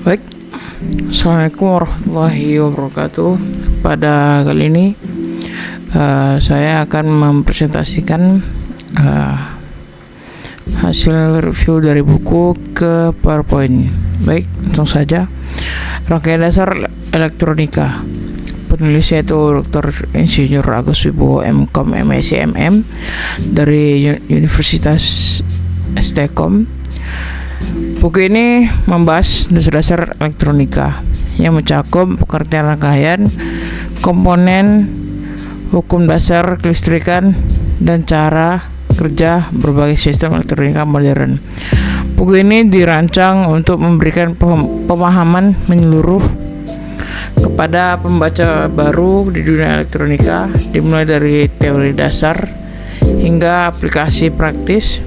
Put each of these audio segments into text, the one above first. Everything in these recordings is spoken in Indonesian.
Baik, Assalamualaikum warahmatullahi wabarakatuh. Pada kali ini saya akan mempresentasikan hasil review dari buku ke PowerPoint. Baik, langsung saja. Rangkaian dasar elektronika. Penulisnya itu Dr. Insinyur Agus Wibowo MKom MSc MM dari Universitas STKOM. Buku ini membahas dasar-dasar elektronika yang mencakup pengertian rangkaian, komponen, hukum dasar kelistrikan, dan cara kerja berbagai sistem elektronika modern. Buku ini dirancang untuk memberikan pemahaman menyeluruh kepada pembaca baru di dunia elektronika, dimulai dari teori dasar hingga aplikasi praktis.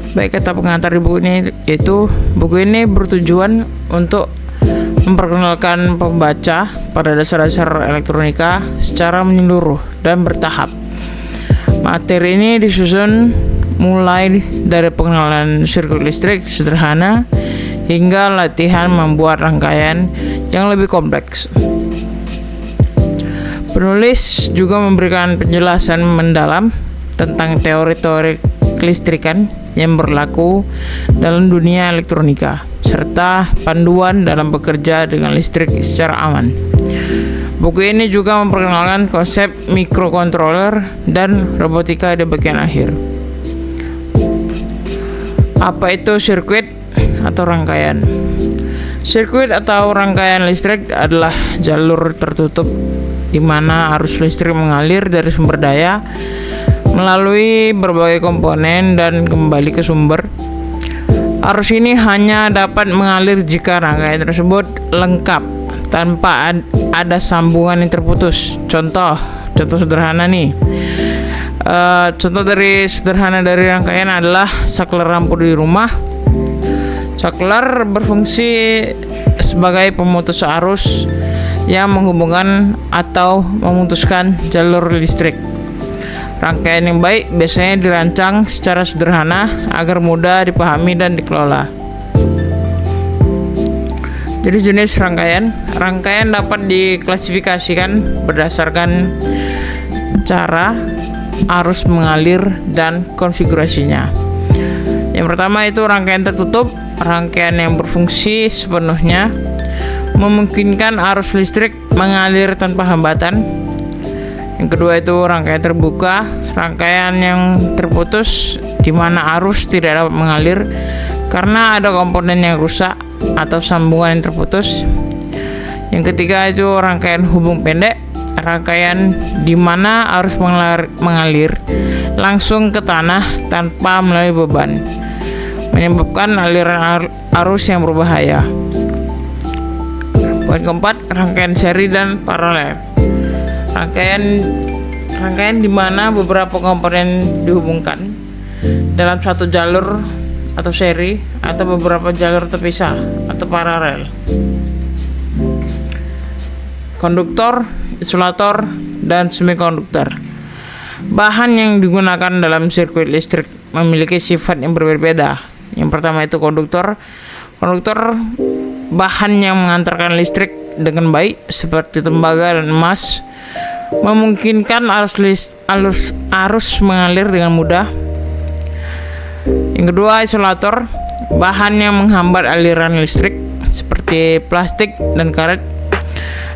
Baik, kata pengantar di buku ini yaitu buku ini bertujuan untuk memperkenalkan pembaca pada dasar-dasar elektronika secara menyeluruh dan bertahap. Materi ini disusun mulai dari pengenalan sirkuit listrik sederhana hingga latihan membuat rangkaian yang lebih kompleks. Penulis juga memberikan penjelasan mendalam tentang teori-teori kelistrikan yang berlaku dalam dunia elektronika, serta panduan dalam bekerja dengan listrik secara aman. Buku ini juga memperkenalkan konsep microcontroller dan robotika di bagian akhir. Apa itu sirkuit atau rangkaian? Sirkuit atau rangkaian listrik adalah jalur tertutup di mana arus listrik mengalir dari sumber daya melalui berbagai komponen dan kembali ke sumber. Arus ini hanya dapat mengalir jika rangkaian tersebut lengkap tanpa ada sambungan yang terputus. Contoh sederhana nih. Contoh sederhana dari rangkaian adalah saklar lampu di rumah. Saklar berfungsi sebagai pemutus arus yang menghubungkan atau memutuskan jalur listrik. Rangkaian yang baik biasanya dirancang secara sederhana agar mudah dipahami dan dikelola. Jadi jenis rangkaian dapat diklasifikasikan berdasarkan cara arus mengalir dan konfigurasinya. Yang pertama itu rangkaian tertutup, rangkaian yang berfungsi sepenuhnya memungkinkan arus listrik mengalir tanpa hambatan. Yang kedua itu rangkaian terbuka, rangkaian yang terputus di mana arus tidak dapat mengalir karena ada komponen yang rusak atau sambungan yang terputus. Yang ketiga itu rangkaian hubung pendek, rangkaian di mana arus mengalir langsung ke tanah tanpa melalui beban, menyebabkan aliran arus yang berbahaya. Poin keempat, rangkaian seri dan paralel. Rangkaian di mana beberapa komponen dihubungkan dalam satu jalur atau seri atau beberapa jalur terpisah atau paralel. Konduktor, isolator, dan semikonduktor. Bahan yang digunakan dalam sirkuit listrik memiliki sifat yang berbeda. Yang pertama itu konduktor. Konduktor bahan yang mengantarkan listrik dengan baik seperti tembaga dan emas, memungkinkan arus mengalir dengan mudah. Yang kedua, isolator, bahan yang menghambat aliran listrik seperti plastik dan karet,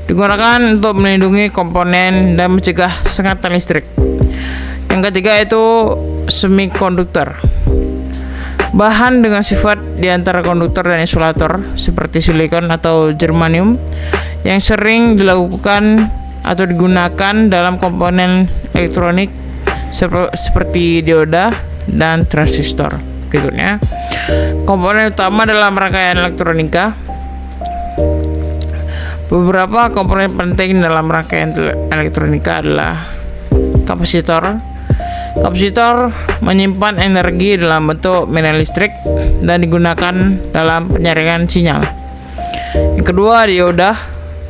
digunakan untuk melindungi komponen dan mencegah sengatan listrik. Yang ketiga itu semikonduktor, bahan dengan sifat di antara konduktor dan isolator seperti silikon atau germanium yang sering dilakukan atau digunakan dalam komponen elektronik seperti dioda dan transistor. Berikutnya, komponen utama dalam rangkaian elektronika. Beberapa komponen penting dalam rangkaian elektronika adalah kapasitor. Kapasitor menyimpan energi dalam bentuk medan listrik dan digunakan dalam penyaringan sinyal. Yang kedua, dioda.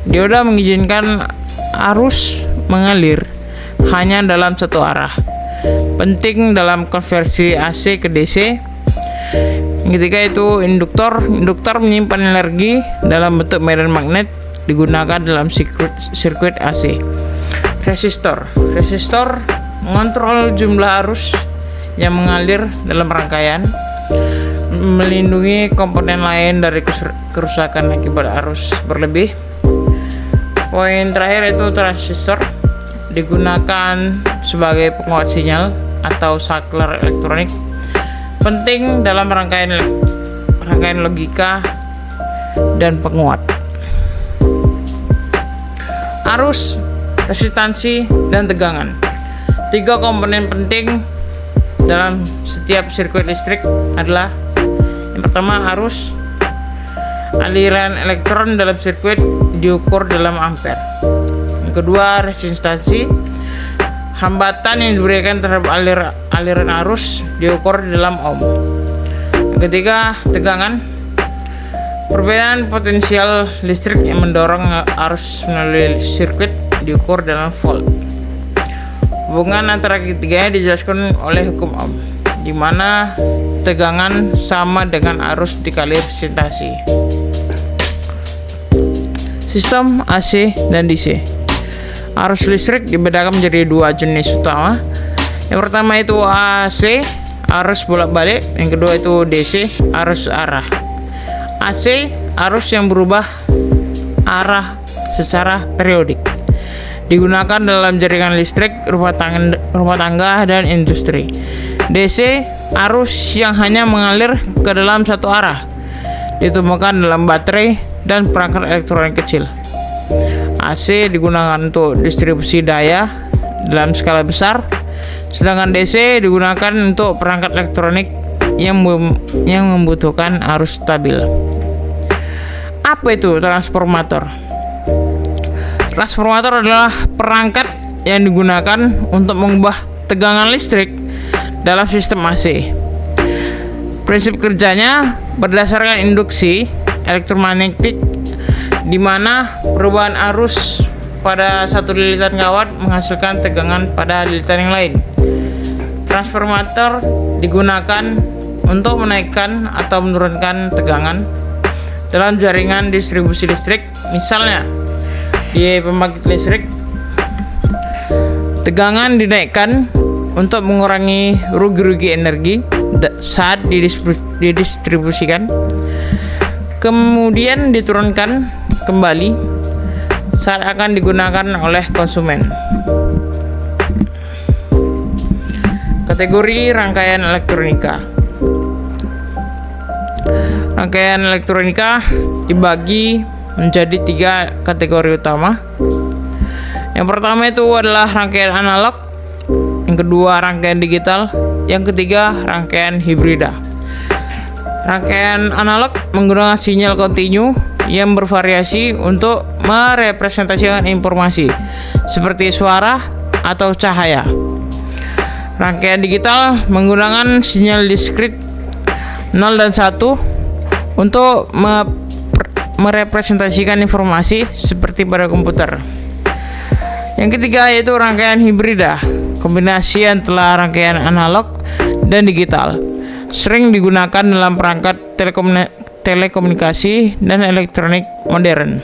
Dioda mengizinkan arus mengalir hanya dalam satu arah. Penting dalam konversi AC ke DC. Yang ketiga itu induktor. Induktor menyimpan energi dalam bentuk medan magnet, digunakan dalam sirkuit AC. Resistor. Resistor mengontrol jumlah arus yang mengalir dalam rangkaian, melindungi komponen lain dari kerusakan akibat arus berlebih. Poin terakhir itu transistor, digunakan sebagai penguat sinyal atau saklar elektronik, penting dalam rangkaian logika dan penguat. Arus, resistansi, dan tegangan. 3 komponen penting dalam setiap sirkuit listrik adalah: yang pertama, arus. Aliran elektron dalam sirkuit diukur dalam ampere. Yang kedua, resistansi. Hambatan yang diberikan terhadap aliran arus diukur dalam ohm. Yang ketiga, tegangan. Perbedaan potensial listrik yang mendorong arus melalui sirkuit diukur dalam volt. Hubungan antara ketiganya dijelaskan oleh hukum Ohm, di mana tegangan sama dengan arus dikali resistansi. Sistem AC dan DC. Arus listrik dibedakan menjadi 2 jenis utama. Yang pertama itu AC, arus bolak-balik. Yang kedua itu DC, arus arah. AC, arus yang berubah arah secara periodik, digunakan dalam jaringan listrik rumah tangga dan industri. DC, arus yang hanya mengalir ke dalam satu arah, ditemukan dalam baterai dan perangkat elektronik kecil. AC digunakan untuk distribusi daya dalam skala besar, sedangkan DC digunakan untuk perangkat elektronik yang membutuhkan arus stabil. Apa itu transformator? Transformator adalah perangkat yang digunakan untuk mengubah tegangan listrik dalam sistem AC. Prinsip kerjanya berdasarkan induksi elektromagnetik, di mana perubahan arus pada satu lilitan kawat menghasilkan tegangan pada lilitan yang lain. Transformator digunakan untuk menaikkan atau menurunkan tegangan dalam jaringan distribusi listrik. Misalnya, di pembangkit listrik, tegangan dinaikkan untuk mengurangi rugi-rugi energi saat didistribusikan, kemudian diturunkan kembali saat akan digunakan oleh konsumen. Kategori rangkaian elektronika. Rangkaian elektronika dibagi menjadi 3 kategori utama. Yang pertama itu adalah rangkaian analog, yang kedua rangkaian digital, yang ketiga rangkaian hibrida. Rangkaian analog menggunakan sinyal kontinu yang bervariasi untuk merepresentasikan informasi seperti suara atau cahaya. Rangkaian digital menggunakan sinyal diskrit 0 dan 1 untuk merepresentasikan informasi seperti pada komputer. Yang ketiga yaitu rangkaian hibrida, kombinasi antara rangkaian analog dan digital, sering digunakan dalam perangkat telekomunikasi dan elektronik modern.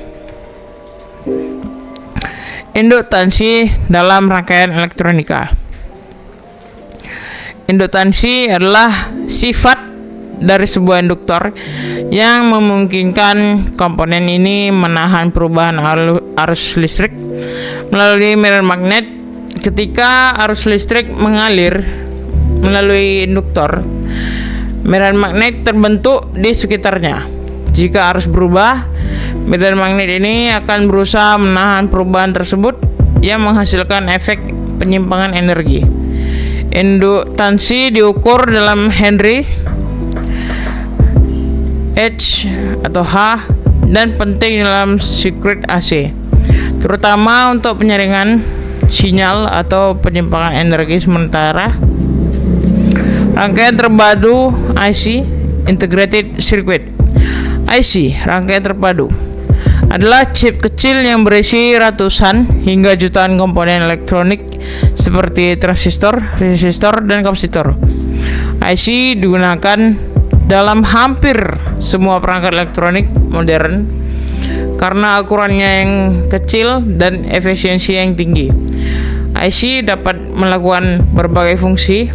Induktansi dalam rangkaian elektronika. Induktansi adalah sifat dari sebuah induktor yang memungkinkan komponen ini menahan perubahan arus listrik melalui medan magnet. Ketika arus listrik mengalir melalui induktor, medan magnet terbentuk di sekitarnya. Jika arus berubah, medan magnet ini akan berusaha menahan perubahan tersebut yang menghasilkan efek penyimpangan energi. Induktansi diukur dalam Henry, H atau H, dan penting dalam sirkuit AC, terutama untuk penyaringan sinyal atau penyimpangan energi sementara. Rangkaian terpadu IC, Integrated Circuit. IC, rangkaian terpadu, adalah chip kecil yang berisi ratusan hingga jutaan komponen elektronik seperti transistor, resistor, dan kapasitor. IC digunakan dalam hampir semua perangkat elektronik modern karena ukurannya yang kecil dan efisiensi yang tinggi. IC dapat melakukan berbagai fungsi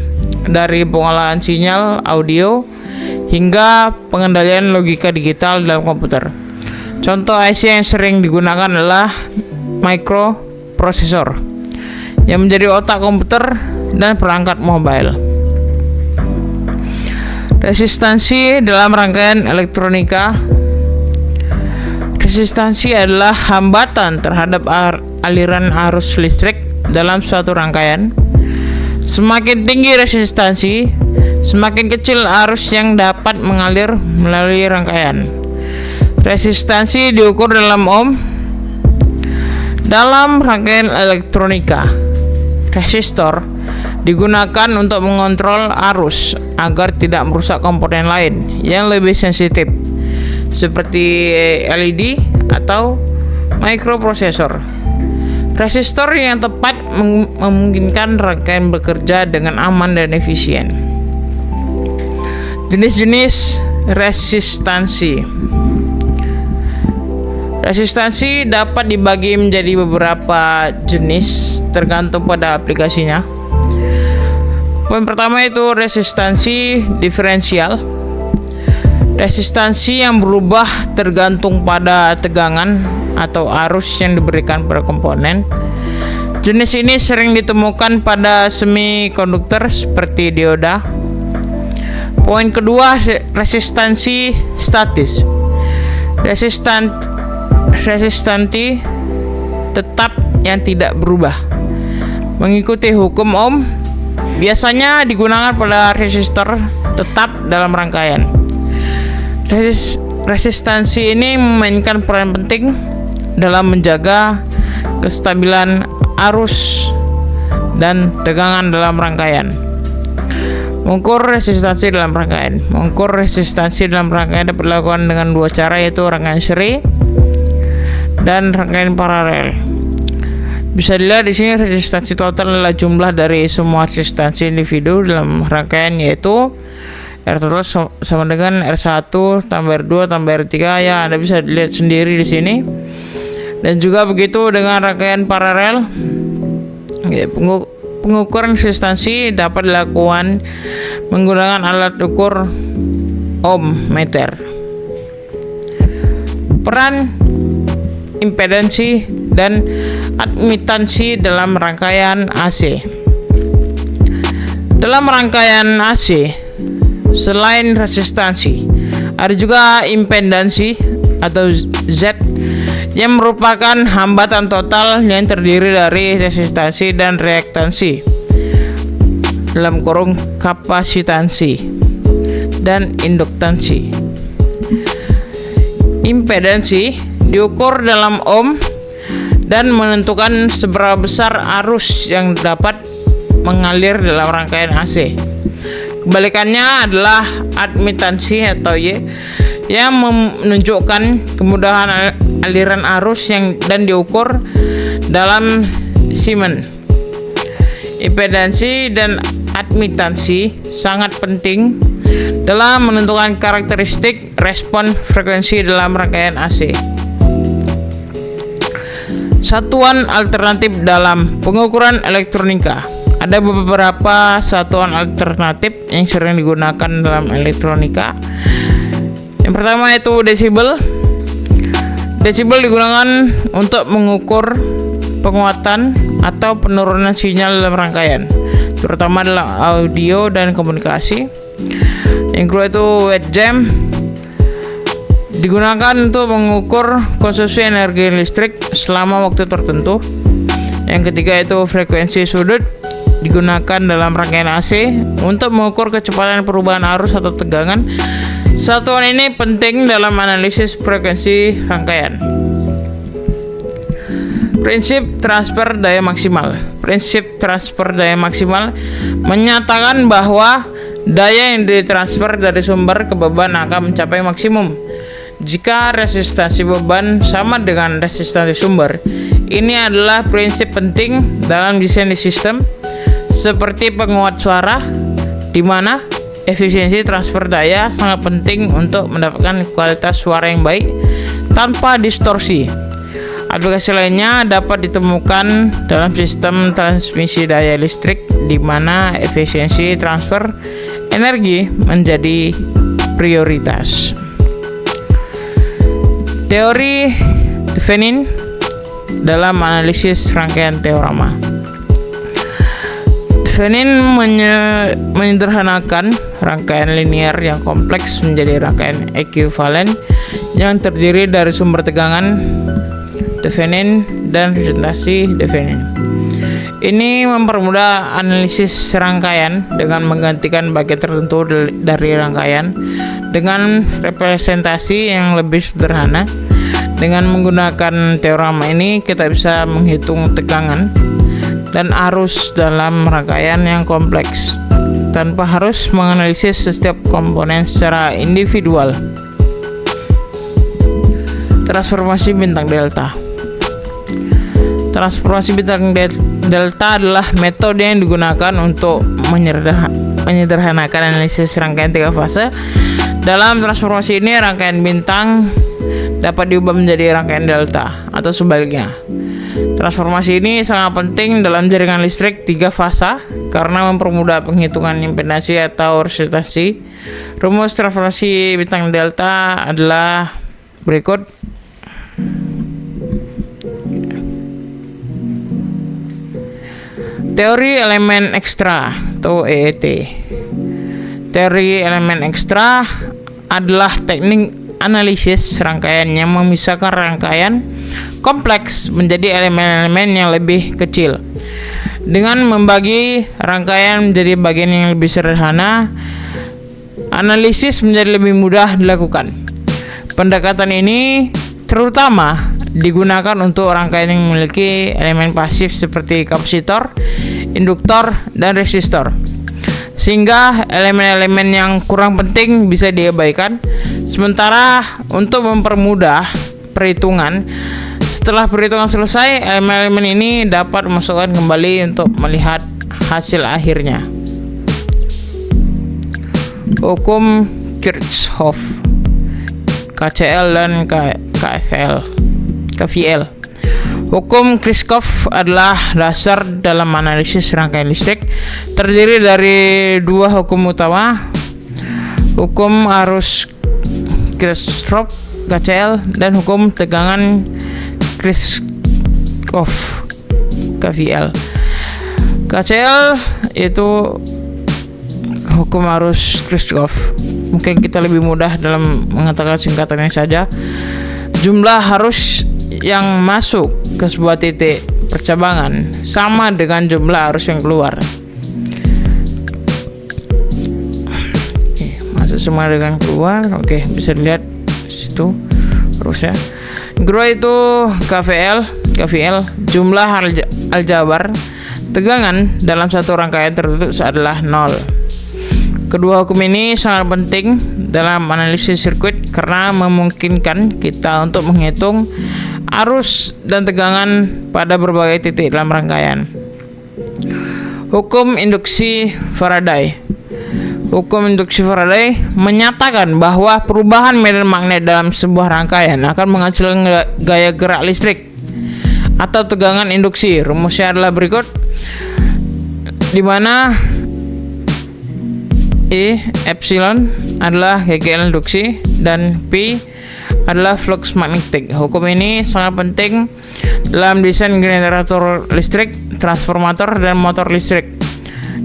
dari pengolahan sinyal audio hingga pengendalian logika digital dalam komputer. Contoh IC yang sering digunakan adalah microprosesor yang menjadi otak komputer dan perangkat mobile. Resistansi dalam rangkaian elektronika. Resistansi adalah hambatan terhadap aliran arus listrik dalam suatu rangkaian. Semakin tinggi resistansi, semakin kecil arus yang dapat mengalir melalui rangkaian. Resistansi diukur dalam ohm. Dalam rangkaian elektronika, resistor digunakan untuk mengontrol arus agar tidak merusak komponen lain yang lebih sensitif seperti LED atau microprosesor. Resistor yang tepat memungkinkan rangkaian bekerja dengan aman dan efisien. Jenis-jenis resistansi. Resistansi dapat dibagi menjadi beberapa jenis tergantung pada aplikasinya. Poin pertama itu resistansi diferensial. Resistansi yang berubah tergantung pada tegangan atau arus yang diberikan pada komponen. Jenis ini sering ditemukan pada semikonduktor seperti dioda. Poin kedua, resistansi statis. Resistansi tetap yang tidak berubah mengikuti hukum Ohm. Biasanya digunakan pada resistor tetap dalam rangkaian. Resistansi ini memainkan peran penting dalam menjaga kestabilan arus dan tegangan dalam rangkaian. Mengukur resistansi dalam rangkaian. Mengukur resistansi dalam rangkaian dapat dilakukan dengan dua cara, yaitu rangkaian seri dan rangkaian paralel. Bisa dilihat di sini resistansi total adalah jumlah dari semua resistansi individu dalam rangkaian, yaitu R total sama dengan R1 tambah R2 tambah R3. Ya, Anda bisa lihat sendiri di sini. Dan juga begitu dengan rangkaian paralel. Ya, pengukuran resistansi dapat dilakukan menggunakan alat ukur ohm meter. Peran impedansi dan admitansi dalam rangkaian AC. Dalam rangkaian AC, selain resistansi, ada juga impedansi atau Z yang merupakan hambatan total yang terdiri dari resistansi dan reaktansi dalam kurung kapasitansi dan induktansi. Impedansi diukur dalam ohm dan menentukan seberapa besar arus yang dapat mengalir dalam rangkaian AC. Kebalikannya adalah admitansi atau Y yang menunjukkan kemudahan aliran arus dan diukur dalam Siemens. Impedansi dan admitansi sangat penting dalam menentukan karakteristik respon frekuensi dalam rangkaian AC. Satuan alternatif dalam pengukuran elektronika. Ada beberapa satuan alternatif yang sering digunakan dalam elektronika. Yang pertama itu desibel. Desibel digunakan untuk mengukur penguatan atau penurunan sinyal dalam rangkaian, terutama dalam audio dan komunikasi. Yang kedua itu watt jam, digunakan untuk mengukur konsumsi energi listrik selama waktu tertentu. Yang ketiga itu frekuensi sudut, digunakan dalam rangkaian AC untuk mengukur kecepatan perubahan arus atau tegangan. Satuan ini penting dalam analisis frekuensi rangkaian. Prinsip transfer daya maksimal. Prinsip transfer daya maksimal menyatakan bahwa daya yang ditransfer dari sumber ke beban akan mencapai maksimum jika resistansi beban sama dengan resistansi sumber. Ini adalah prinsip penting dalam desain sistem seperti penguat suara, di mana efisiensi transfer daya sangat penting untuk mendapatkan kualitas suara yang baik tanpa distorsi. Aplikasi lainnya dapat ditemukan dalam sistem transmisi daya listrik, di mana efisiensi transfer energi menjadi prioritas. Teori Thevenin dalam analisis rangkaian teorema. Thevenin menyederhanakan rangkaian linear yang kompleks menjadi rangkaian ekuivalen yang terdiri dari sumber tegangan Thevenin dan representasi Thevenin. Ini mempermudah analisis rangkaian dengan menggantikan bagian tertentu dari rangkaian dengan representasi yang lebih sederhana. Dengan menggunakan teorema ini, kita bisa menghitung tegangan dan arus dalam rangkaian yang kompleks tanpa harus menganalisis setiap komponen secara individual. Transformasi bintang delta. Transformasi bintang delta adalah metode yang digunakan untuk menyederhanakan analisis rangkaian 3 fase. Dalam transformasi ini, rangkaian bintang dapat diubah menjadi rangkaian delta atau sebaliknya. Transformasi ini sangat penting dalam jaringan listrik 3 fasa karena mempermudah penghitungan impedansi atau resistasi. Rumus transformasi bintang delta adalah berikut. Teori elemen ekstra atau EET. Teori elemen ekstra adalah teknik analisis rangkaian yang memisahkan rangkaian kompleks menjadi elemen-elemen yang lebih kecil. Dengan membagi rangkaian menjadi bagian yang lebih sederhana, analisis menjadi lebih mudah dilakukan. Pendekatan ini terutama digunakan untuk rangkaian yang memiliki elemen pasif seperti kapasitor, induktor, dan resistor, sehingga elemen-elemen yang kurang penting bisa diabaikan. Sementara untuk mempermudah perhitungan, setelah perhitungan selesai, elemen-elemen ini dapat dimasukkan kembali untuk melihat hasil akhirnya. Hukum Kirchhoff, KCL dan KVL. Hukum Kirchhoff adalah dasar dalam analisis rangkaian listrik. Terdiri dari 2 hukum utama, hukum arus Kirchhoff KCL dan hukum tegangan Kirchhoff KVL. KCL itu hukum arus Kirchhoff. Mungkin kita lebih mudah dalam mengatakan singkatannya saja. Jumlah arus yang masuk ke sebuah titik percabangan sama dengan jumlah arus yang keluar. Masuk sama dengan keluar. Oke, bisa dilihat situ arusnya. Kedua itu KVL, jumlah aljabar tegangan dalam satu rangkaian tertutup adalah 0. Kedua hukum ini sangat penting dalam analisis sirkuit karena memungkinkan kita untuk menghitung arus dan tegangan pada berbagai titik dalam rangkaian. Hukum induksi Faraday. Hukum induksi Faraday menyatakan bahwa perubahan medan magnet dalam sebuah rangkaian akan menghasilkan gaya gerak listrik atau tegangan induksi. Rumusnya adalah berikut, di mana E epsilon adalah GGL induksi dan P adalah flux magnetik. Hukum ini sangat penting dalam desain generator listrik, transformator, dan motor listrik,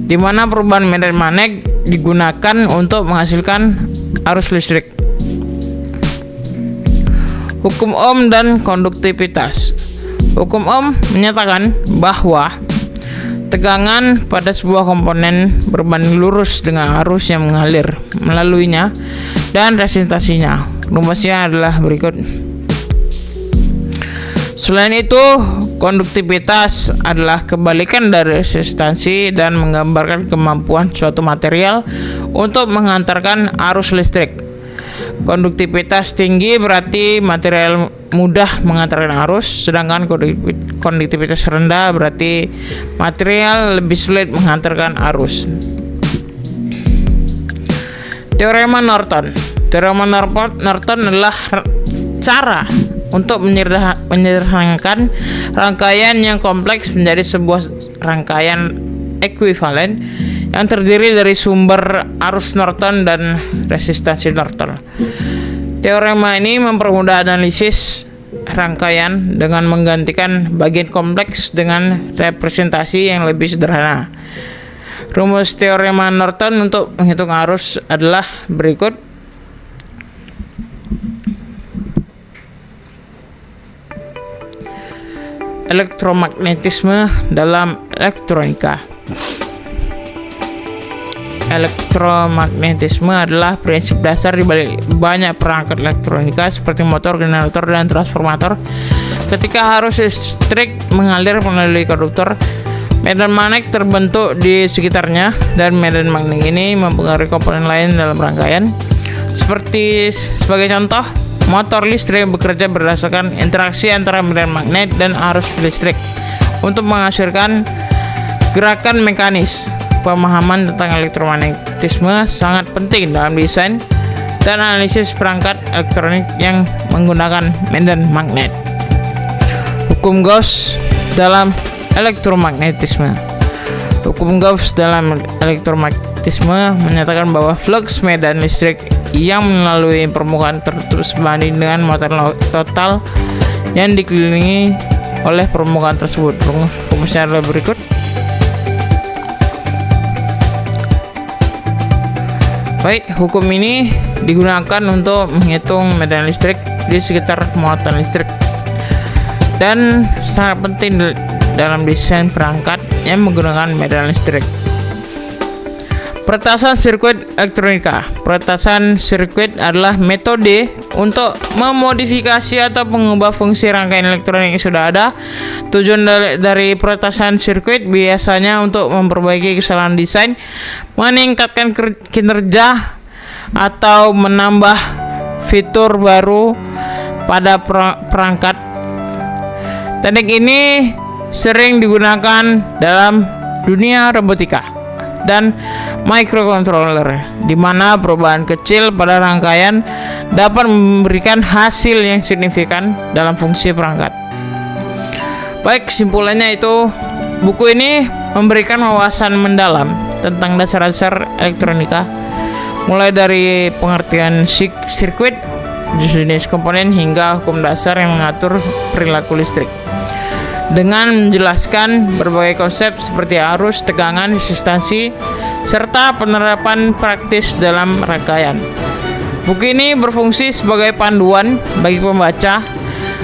di mana perubahan medan magnet digunakan untuk menghasilkan arus listrik. Hukum Ohm dan konduktivitas. Hukum Ohm menyatakan bahwa tegangan pada sebuah komponen berbanding lurus dengan arus yang mengalir melaluinya dan resistasinya. Rumusnya adalah berikut. Selain itu, konduktivitas adalah kebalikan dari resistansi dan menggambarkan kemampuan suatu material untuk menghantarkan arus listrik. Konduktivitas tinggi berarti material mudah mengantarkan arus, sedangkan konduktivitas rendah berarti material lebih sulit menghantarkan arus. Teorema Norton. Teorema Norton adalah cara untuk menyederhanakan rangkaian yang kompleks menjadi sebuah rangkaian ekuivalen yang terdiri dari sumber arus Norton dan resistansi Norton. Teorema ini mempermudah analisis rangkaian dengan menggantikan bagian kompleks dengan representasi yang lebih sederhana. Rumus teorema Norton untuk menghitung arus adalah berikut. Elektromagnetisme dalam elektronika. Elektromagnetisme adalah prinsip dasar di balik banyak perangkat elektronika seperti motor, generator, dan transformator. Ketika arus listrik mengalir melalui konduktor, medan magnet terbentuk di sekitarnya, dan medan magnet ini mempengaruhi komponen lain dalam rangkaian. Sebagai contoh, motor listrik bekerja berdasarkan interaksi antara medan magnet dan arus listrik untuk menghasilkan gerakan mekanis. Pemahaman tentang elektromagnetisme sangat penting dalam desain dan analisis perangkat elektronik yang menggunakan medan magnet. Hukum Gauss dalam elektromagnetisme. Hukum Gauss dalam elektromagnetisme menyatakan bahwa flux medan listrik yang melalui permukaan tertutup sebanding dengan muatan total yang dikelilingi oleh permukaan tersebut. Rumusnya adalah berikut. Baik, hukum ini digunakan untuk menghitung medan listrik di sekitar muatan listrik dan sangat penting dalam desain perangkat yang menggunakan medan listrik. Peretasan sirkuit elektronika. Peretasan sirkuit adalah metode untuk memodifikasi atau mengubah fungsi rangkaian elektronik yang sudah ada. Tujuan dari peretasan sirkuit biasanya untuk memperbaiki kesalahan desain, meningkatkan kinerja, atau menambah fitur baru pada perangkat. Teknik ini sering digunakan dalam dunia robotika dan microcontroller, di mana perubahan kecil pada rangkaian dapat memberikan hasil yang signifikan dalam fungsi perangkat. Baik, kesimpulannya itu, buku ini memberikan wawasan mendalam tentang dasar-dasar elektronika, mulai dari pengertian sirkuit, jenis komponen, hingga hukum dasar yang mengatur perilaku listrik, dengan menjelaskan berbagai konsep seperti arus, tegangan, resistansi, serta penerapan praktis dalam rangkaian. Buku ini berfungsi sebagai panduan bagi pembaca,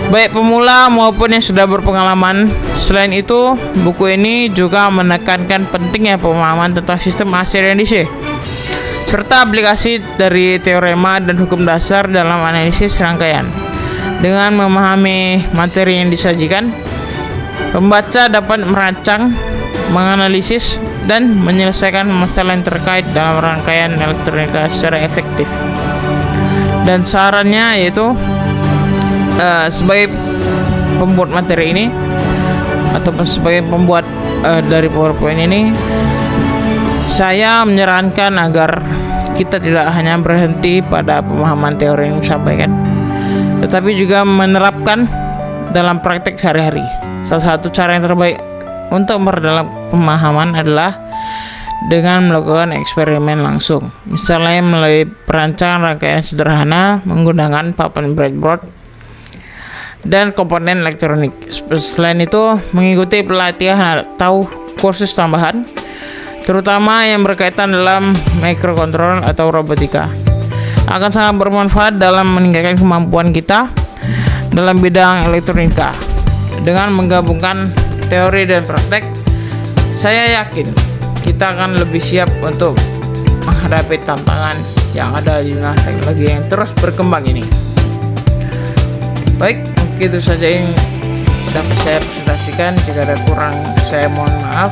baik pemula maupun yang sudah berpengalaman. Selain itu, buku ini juga menekankan pentingnya pemahaman tentang sistem AC dan DC, serta aplikasi dari teorema dan hukum dasar dalam analisis rangkaian. Dengan memahami materi yang disajikan, pembaca dapat merancang, menganalisis, dan menyelesaikan masalah yang terkait dalam rangkaian elektronika secara efektif. Dan sarannya yaitu, sebagai pembuat materi ini ataupun sebagai pembuat dari PowerPoint ini, saya menyarankan agar kita tidak hanya berhenti pada pemahaman teori yang disampaikan, tetapi juga menerapkan dalam praktek sehari-hari. Salah satu cara yang terbaik untuk memperdalam pemahaman adalah dengan melakukan eksperimen langsung, misalnya melalui perancangan rangkaian sederhana menggunakan papan breadboard dan komponen elektronik. Selain itu, mengikuti pelatihan atau kursus tambahan, terutama yang berkaitan dalam microcontroller atau robotika, akan sangat bermanfaat dalam meningkatkan kemampuan kita dalam bidang elektronika. Dengan menggabungkan teori dan praktek, saya yakin kita akan lebih siap untuk menghadapi tantangan yang ada di dunia teknologi yang terus berkembang ini. Baik, itu saja yang dapat saya presentasikan. Jika ada kurang, saya mohon maaf.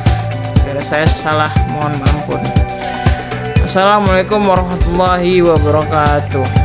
Jika saya salah, mohon ampun. Assalamualaikum warahmatullahi wabarakatuh.